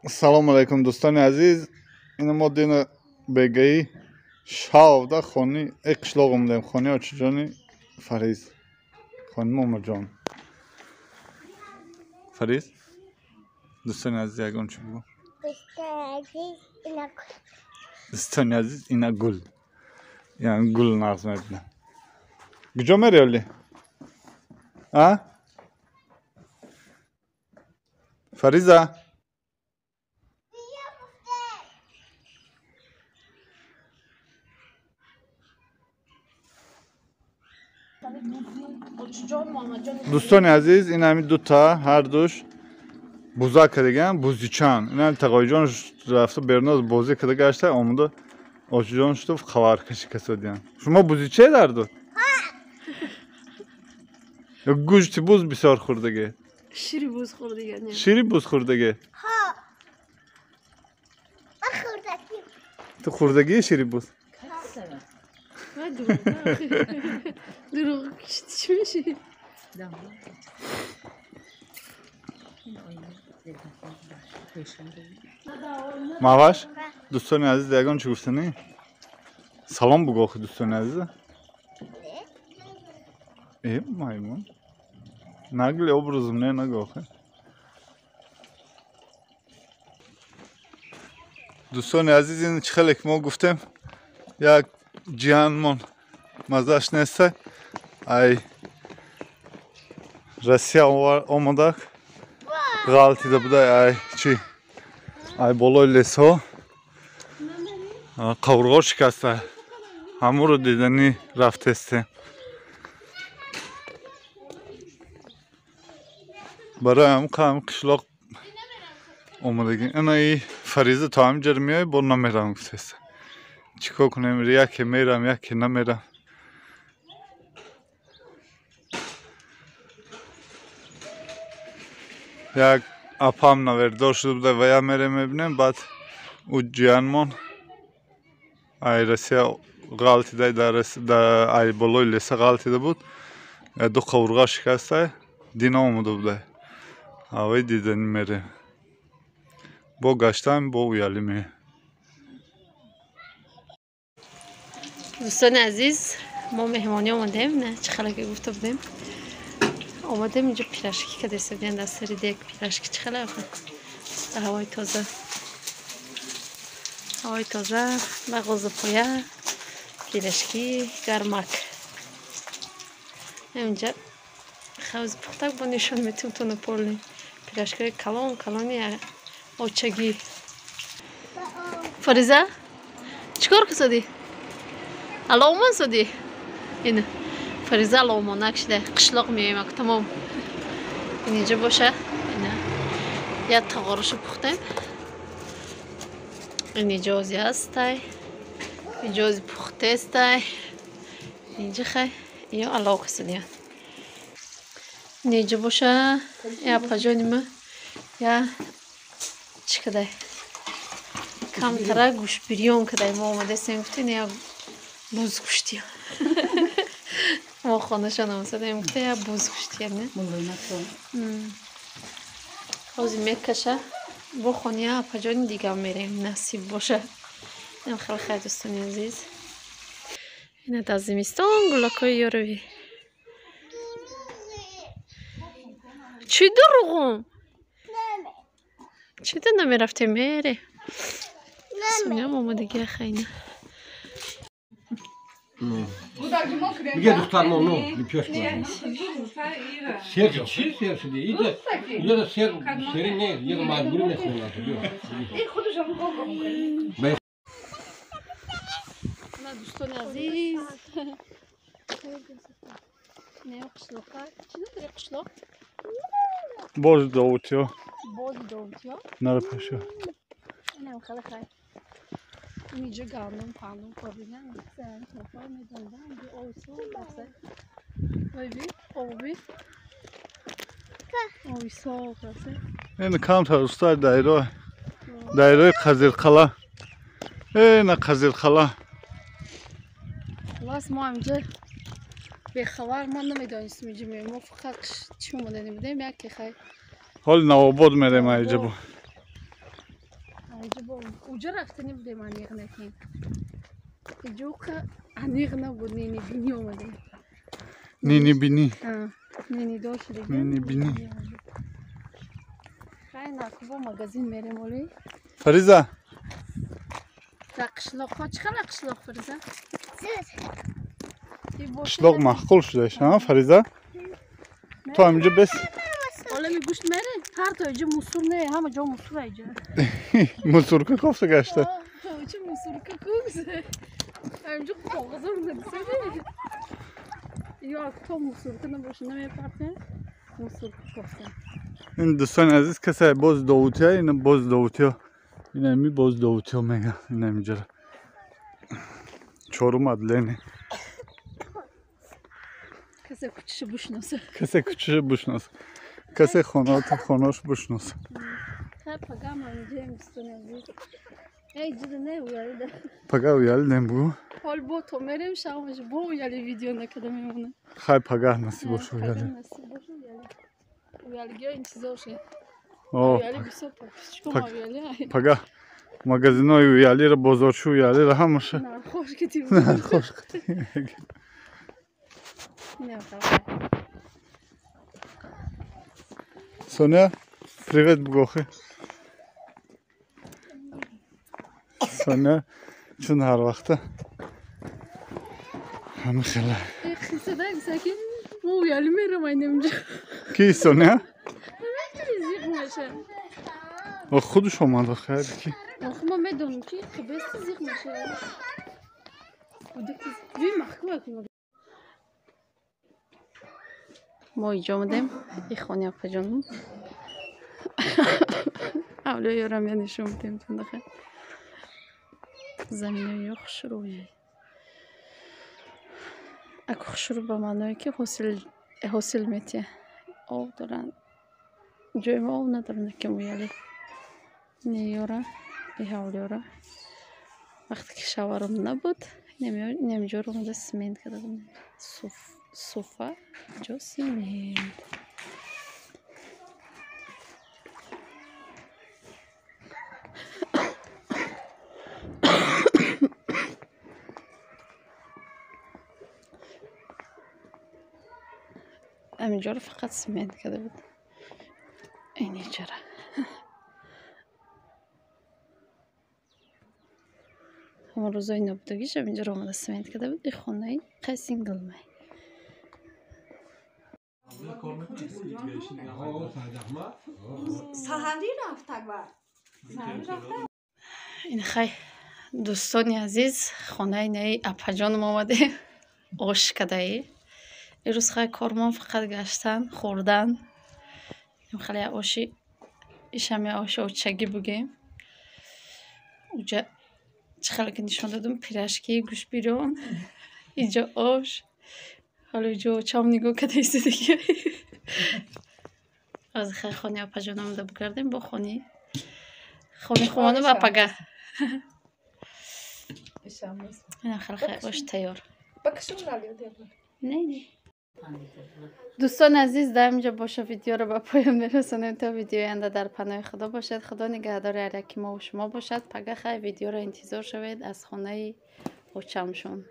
Assalomu alaykum do'stoni aziz. Ina moddina begai shavda xoni qishlog'imdam xoni ochijoni Fariz. Xoni Momajon. Fariz. Do'stoni aziz yagon chu bu. Do'stoni aziz ina gul. Yani gul nazm bilan. Kujom meriyoli? Ha? Fariza. Do'stoni aziz, inami duta har dush buzak degan buzichan. Inam taqoyjon rafta bernoz bozi qilib gashta omuda ochijon shtu xabar kashikasodiyan. Shuma buziche dardu? Ha. Go'shti buz bisor xurdagi. Shiri buz xurdagi. Shiri buz xurdagi. Ha. Xurdagi. Tu xurdagi shiri buz. Duruq kishitishmish. Mavash, do'stoni aziz yagon chi guftani? Salom bugoh do'stoni aziz. Maymun. Nagli obrazım ne nagoh. Do'stoni aziz in chxalek mo guftem. Yak cihanmon mazash nesa ay Rossiya omadak g'altida buday ay chi ay boloy leso qavurg'o shikasta hamur dedani rafteste baram qam qishloq omadagi anay Fariza to'am jarmiyoy bo nameram guftesta چیکار کنم یکی میرم یکی نمیرم یک اپام نوردار شده بوده و یا میره میبینم بعد او جیانمون ای رسیه غلطی در ای بلوی لیسه غلطی ده بود دو قورغا شکسته دینا اومده بوده اوی دیدن میره با گشتم با ویالی میره دوستان عزیز ما مهمانی آمدیم نه چه خلقی گفته بودیم آمدیم اینجا پیراشکی که دسته بیان دستری دیگ پیراشکی چه خلقی در هوای تازه مغاز پایه پیراشکی گرمک اینجا خوز پختک با نشان میتونم تو نپولی پیراشکی کلانی آچگی فریزه چیکار کسادی؟ Аломон соди. Ин Фариза аломонак шиде. Қишлоқ меоем ак тамом. Инҷа боша. Ина я тағорошо пухтем. Ин иҷози ҳастай. Иҷози пухтестай. Инҷа хай. Ё алоқа содиан. Инҷа боша. Я паҷонима. Я чӣ кадай? Камтара гӯшбирён кадай мо омадастем гуфтем я буз куштия. Мо хонашон омсадем гуфта я буз куштия не? ҳозир мекаша бо хония паҷони дигар мерем насиб боша. Ин хеле хай дӯстони азиз. Ина дар зимистон гулакҳои ёровӣ. Чӣ дуруғум? Чӣ ду намерафтем мере? Сониям омадагия хайна. Где духтарно, ну, лепешку. Сердце, сердце, иди, иди, сердце, не, иди, мажбур не ходит. Ана дӯстони азиз. Не қишлоқа. Чӣ дори қишлоқ? боз довутё. Бози довутё? Нарапаша. Инам хеле хай. اینجا گندم پندم کابیدن سرم سفر میدندن بی آویسو بسه بایبی آبی آویسو بسه این کام تاروستای دایره قزیرقلا این قزیرقلا خلاص ما اینجا به خبر ما نمیدانستیم اینجا میریم ما فقط چی اومده نمیدیم یکی خیلی حال نواباد میریم اینجا با کجا رفتنی بودیم انیق نکیم جو که انیق نبود نینی بینی اومده نینی بینی نینی داشت دیگه نینی بینی خیلی نکوبا مگزین میریم اولی فریزا در قشلاق ها چقدر قشلاق فریزا؟ قشلاق محقول شدهش ها فریزا تو همینجا بس حالا می گوشت میره هر تا اینجا مصور نه همه جا مصور اینجا مصورکا کافته گشته چه مصور که کوزه همینجا کاغذ رو ندیسه یا تو مصور که نباشه نمیپرته مصور که کافته این دوستان عزیز کسی باز داوتی ها این باز داوتی ها این همی باز داوتی ها میگه این همینجا چهارم عدلینه کسی کچش بشناسه کسی کچش بشناسه کسی خانهاش بشناسه خیلی پگم همینجا دوستان عزیز ای جده نه ویالی پگه ویالی نمیگو حال با تو میریم شامش با ویالی ویدیو نکده میمونه خیلی پگه نصیب باشه پگه ویالی نصیب باشه ویالی گیا انتظار شه آه ویالی بسیار چکم ویالی پگه مگزین های ویالی را بازارچو ویالی را همشه نه خوش کتی خوش Соня, привет, Богохи. Соня, чун har vaqti? Hamma xela. Xisada sakin bu viyali میرم اینجا کی Sonya? زیق میشه و خودش اومد خیر کی؟ آخه ما میدونم که خبست زیق میشه وی مخکوه که ما اینجا آمدیم این خانه اپا جانم اولا یارم یا نشون بودیم تون دخه زمین یا خشروی اکو خشرو با معنی که حاصل میتیه آب دارن جای ما آب ندارن که مویالی نیاره ای حولیاره وقتی که شوارم نبود نمیجا رو مده سمنت کرده بودم صوفه جا سمنت همینجا رو فقط سمنت کرده بود اینی چرا همون روزای نبودگیش همینجا رو آمده سمنت کرده بود این خونه ای خیلی سینگل می سهری رفت این خیلی دوستانی عزیز خانه نئی اپاجانم آمده آش کده ای این روز خیلی کارمان فقط گشتن خوردن خیلی آشی ایش همه آش آچگی بگیم اونجا چه خیلی که نشون دادم پیرشکی گوش بیرون اینجا آش حالا اینجا چام نگاه کده ایسته دیگه از خیلی خانه اپاجان آمده بگردیم با خانه خومانه با پگه این خیلی آش تیار نه دوستان عزیز در اینجا باشه ویدیو رو به پایان میرسونیم تا ویدیو آینده در پناه خدا باشد خدا نگهدار علیکی ما و شما باشد پگه خیلی ویدیو رو انتظار شوید از خانه اوچمشون